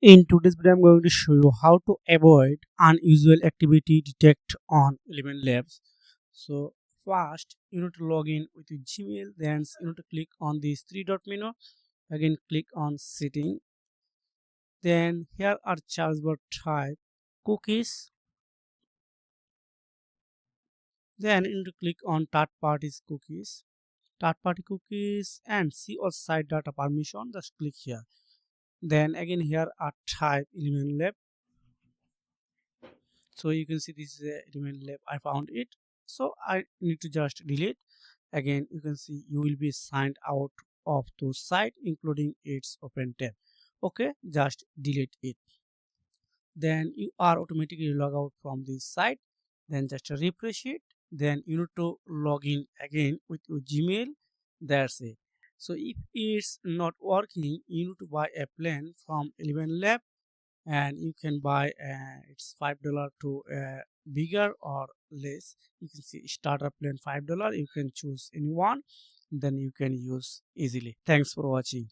In today's video, I'm going to show you how to avoid unusual activity detect on ElevenLabs. So first, you need to log in with your Gmail. Then you need to click on this three dot menu. Again, click on setting. Then here are chargeable type cookies. Then you need to click on third parties cookies. Third party cookies and see all site data permission. Just click here. Then again here are type ElevenLab. So you can see this is a element lab. I found it, so I need to just delete. Again, you can see you will be signed out of the site including its open tab. Okay, just delete it. Then you are automatically log out from this site. Then just refresh it. Then you need to log in again with your Gmail. That's it. So if it's not working, you need to buy a plan from ElevenLab, and you can buy it's $5 to bigger or less. You can see starter plan $5. You can choose anyone, then you can use easily. Thanks for watching.